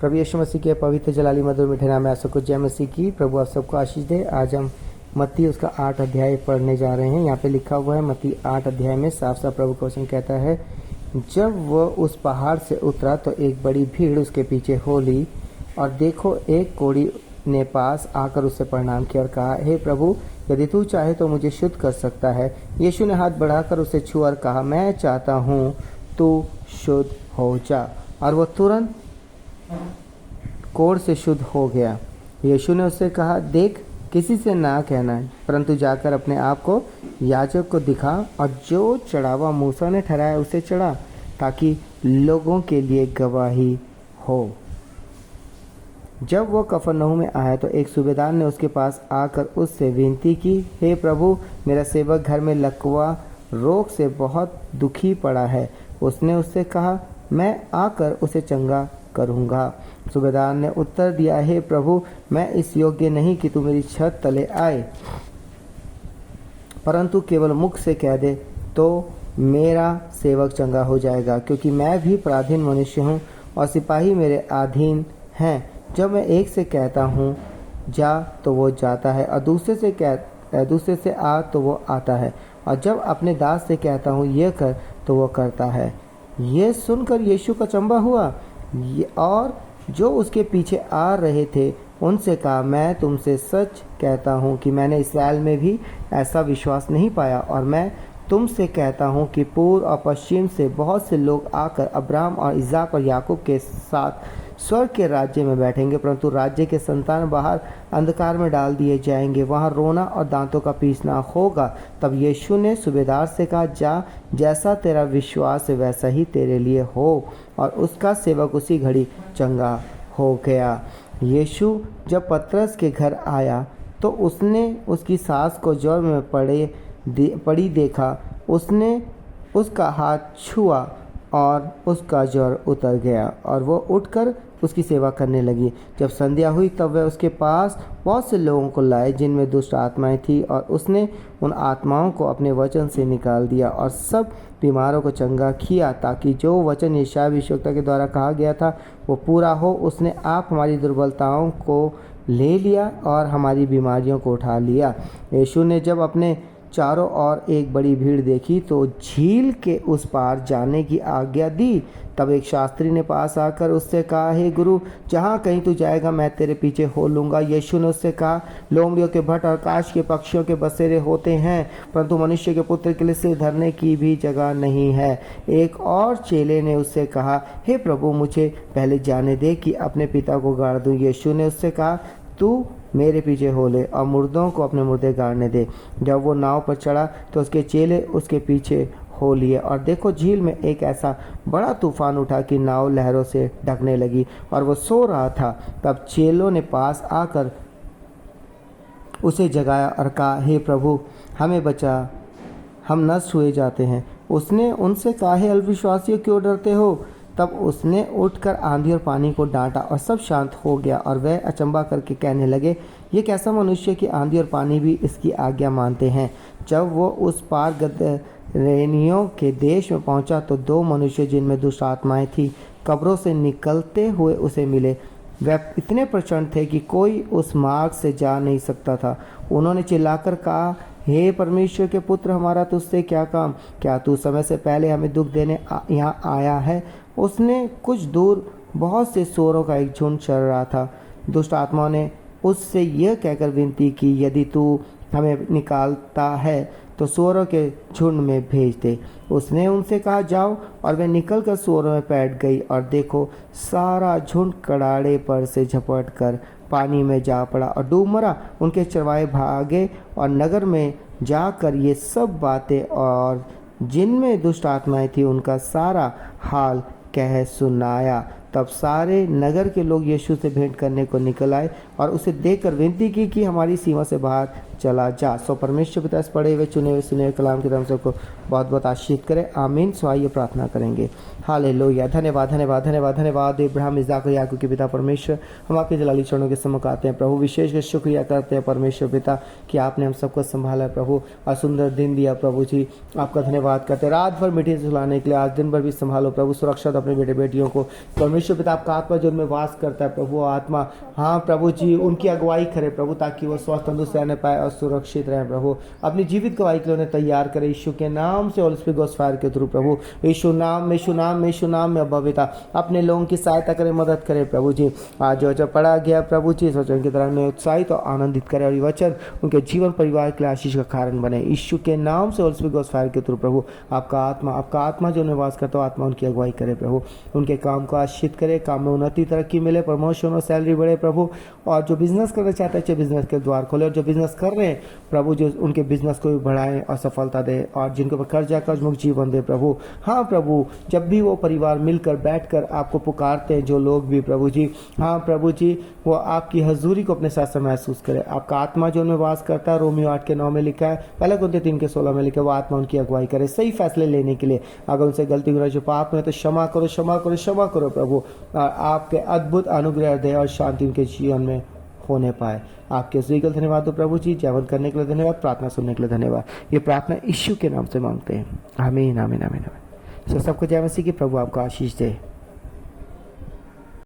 प्रभु यीशु मसीह के पवित्र जलाली मधुर मीठे नाम में आप सबको जय मसीह की। प्रभु आप सबको आशीष दे। आज हम मत्ती उसका 8 अध्याय पढ़ने जा रहे हैं। यहाँ पे लिखा हुआ है मत्ती 8 अध्याय में साफ साफ प्रभु का वचन कहता है, जब वह उस पहाड़ से उतरा तो एक बड़ी भीड़ उसके पीछे हो ली, और देखो एक कोढ़ी ने पास आकर उससे प्रणाम किया और कहा, हे प्रभु, यदि तू चाहे तो मुझे शुद्ध कर सकता है। यीशु ने हाथ बढ़ाकर उसे छुआ और कहा, मैं चाहता हूँ, तू शुद्ध हो जा। और वह तुरंत कोढ़ से शुद्ध हो गया। यीशु ने उससे कहा, देख, किसी से ना कहना, परंतु जाकर अपने आप को याजक को दिखा, और जो चढ़ावा मूसा ने ठहराया उसे चढ़ा, ताकि लोगों के लिए गवाही हो। जब वह कफरनहूम में आया तो एक सूबेदार ने उसके पास आकर उससे विनती की, हे प्रभु, मेरा सेवक घर में लकवा रोग से बहुत दुखी पड़ा है। उसने उससे कहा, मैं आकर उसे चंगा करूँगा। सूबेदार ने उत्तर दिया, हे प्रभु, मैं इस योग्य नहीं कि तू मेरी छत तले आए, परंतु केवल मुख से कह दे तो मेरा सेवक चंगा हो जाएगा, क्योंकि मैं भी पराधीन मनुष्य हूँ और सिपाही मेरे अधीन हैं। जब मैं एक से कहता हूँ जा तो वो जाता है, और दूसरे से आ तो वो आता है, और जब अपने दास से कहता हूँ ये कर तो वो करता है। ये सुनकर यीशु का अचंभा हुआ, और जो उसके पीछे आ रहे थे उनसे कहा, मैं तुमसे सच कहता हूँ कि मैंने इस्राएल में भी ऐसा विश्वास नहीं पाया। और मैं तुमसे कहता हूँ कि पूर्व और पश्चिम से बहुत से लोग आकर अब्राहम और इसाक और याकूब के साथ स्वर्ग के राज्य में बैठेंगे, परंतु राज्य के संतान बाहर अंधकार में डाल दिए जाएंगे, वहाँ रोना और दांतों का पीसना होगा। तब यीशु ने सूबेदार से कहा, जा, जैसा तेरा विश्वास है वैसा ही तेरे लिए हो। और उसका सेवक उसी घड़ी चंगा हो गया। यीशु जब पतरस के घर आया तो उसने उसकी सास को ज्वर में पड़ी देखा। उसने उसका हाथ छुआ और उसका ज्वर उतर गया, और वो उठकर उसकी सेवा करने लगी। जब संध्या हुई तब वह उसके पास बहुत से लोगों को लाए जिनमें दुष्ट आत्माएं थी, और उसने उन आत्माओं को अपने वचन से निकाल दिया और सब बीमारों को चंगा किया, ताकि जो वचन यशायाह भविष्यवक्ता के द्वारा कहा गया था वो पूरा हो, उसने आप हमारी दुर्बलताओं को ले लिया और हमारी बीमारियों को उठा लिया। यीशु ने जब अपने चारों ओर एक बड़ी भीड़ देखी तो झील के उस पार जाने की आज्ञा दी। तब एक शास्त्री ने पास आकर उससे कहा, हे गुरु, जहाँ कहीं तू जाएगा मैं तेरे पीछे हो लूँगा। यीशु ने उससे कहा, लोमड़ियों के भट्ट और आकाश के पक्षियों के बसेरे होते हैं, परंतु मनुष्य के पुत्र के लिए सिर धरने की भी जगह नहीं है। एक और चेले ने उससे कहा, हे प्रभु, मुझे पहले जाने दे कि अपने पिता को गाड़ दूँ। यीशु ने उससे कहा, तू मेरे पीछे हो ले और मुर्दों को अपने मुर्दे गाड़ने दे। जब वो नाव पर चढ़ा तो उसके चेले उसके पीछे हो लिए, और देखो झील में एक ऐसा बड़ा तूफान उठा कि नाव लहरों से ढकने लगी, और वो सो रहा था। तब चेलों ने पास आकर उसे जगाया और कहा, हे प्रभु, हमें बचा, हम नष्ट हुए जाते हैं। उसने उनसे कहा, हे अल्पविश्वासियों, क्यों डरते हो? तब उसने उठकर आंधी और पानी को डांटा और सब शांत हो गया, और वह अचंभा करके कहने लगे, ये कैसा मनुष्य कि आंधी और पानी भी इसकी आज्ञा मानते हैं। जब वो उस पार गदरेनियों के देश में पहुंचा तो दो मनुष्य जिनमें दुष्ट आत्माएं थी कब्रों से निकलते हुए उसे मिले। वह इतने प्रचंड थे कि कोई उस मार्ग से जा नहीं सकता था। उन्होंने चिल्लाकर कहा, हे परमेश्वर के पुत्र, हमारा तुझसे क्या काम? क्या तू समय से पहले हमें दुख देने यहाँ आया है? उसने कुछ दूर बहुत से सूअरों का एक झुंड चर रहा था। दुष्ट आत्माओं ने उससे यह कहकर विनती की, यदि तू हमें निकालता है तो सूअरों के झुंड में भेज दे। उसने उनसे कहा, जाओ, और वे निकलकर सूअरों में बैठ गई, और देखो सारा झुंड कड़ाड़े पर से झपट कर पानी में जा पड़ा और डूब मरा। उनके चरवाहे भागे और नगर में जाकर ये सब बातें और जिनमें दुष्ट आत्माएं थी उनका सारा हाल कह सुनाया। तब सारे नगर के लोग यीशु से भेंट करने को निकल आए और उसे देखकर विनती की कि हमारी सीमा से बाहर चला जा। सो परमेश्वर पिता इस पढ़े हुए चुने हुए सुने हुए कलाम के नाम सबको बहुत बहुत आशीष करे, आमीन। सो आइए प्रार्थना करेंगे। हालेलुया। धन्यवाद धन्यवाद धन्यवाद धन्यवाद इब्राहिम इसाक और याकूब के पिता परमेश्वर, हम आपके जलाली चरणों के सम्मुख आते हैं प्रभु। विशेष कर शुक्रिया करते हैं परमेश्वर पिता कि आपने हम सबको संभाला प्रभु और सुंदर दिन दिया प्रभु जी। आपका धन्यवाद करते हैं। रात भर मीटिंग सुलाने के लिए आज दिन भर भी संभालो प्रभु, सुरक्षा दो अपने बेटे बेटियों को परमेश्वर परमेश्वर पिता आपका आत्मा जो उनमें वास करता है प्रभु, आत्मा हाँ प्रभु जी उनकी अगुवाई करे प्रभु, ताकि वो स्वस्थ तंदुरुस्त रहने पाए और सुरक्षित रहे प्रभु। अपनी जीवित गवाही के लिए उन्हें तैयार करे यीशु के नाम से, होली स्पिरिट गोस्ट फायर के थ्रू प्रभु। यीशु नाम में अब्बा पिता अपने लोगों की सहायता करे, मदद करे प्रभु जी। आज जो पढ़ा गया प्रभु जी, इस वचन की तरह उन्हें उत्साहित और आनंदित करे और ये वचन उनके जीवन परिवार के लिए आशीष का कारण बने यीशु के नाम से, होली स्पिरिट गोस्ट फायर के थ्रू प्रभु। आपका आत्मा जो निवास करता हो, आत्मा उनकी अगुवाई करे प्रभु, उनके काम को आशीषित करे, काम में उन्नति तरक्की मिले, प्रमोशन और सैलरी बढ़े प्रभु। और जो बिजनेस करना चाहते हैं अच्छे बिजनेस के द्वार खोले, और जो बिजनेस कर रहे हैं प्रभु जो उनके बिजनेस को भी बढ़ाएं और सफलता दे, और जिनके ऊपर कर्ज मुक्त जीवन दे प्रभु। हाँ प्रभु, जब भी वो परिवार मिलकर बैठकर आपको पुकारते हैं, जो लोग भी प्रभु जी, हाँ प्रभु जी, वो आपकी हजूरी को अपने साथ से महसूस करे। आपका आत्मा जो उनमें वास करता है, रोमियो 8:9 में लिखा है, पहले कुरिन्थियों 3:16 में लिखा है, वो आत्मा उनकी अगुवाई करे सही फैसले लेने के लिए। अगर उनसे गलती हो रही जो पाप में, तो क्षमा करो प्रभु, और आपके अद्भुत अनुग्रह दे और शांति उनके जीवन में होने पाए। आपके स्वीकृत धन्यवाद हो प्रभु जी, जयवंत करने के लिए धन्यवाद, प्रार्थना सुनने के लिए धन्यवाद। ये प्रार्थना यीशु के नाम से मांगते हैं, आमीन आमीन आमीन आमीन। सबको जय मसीह की, प्रभु आपको आशीष दे।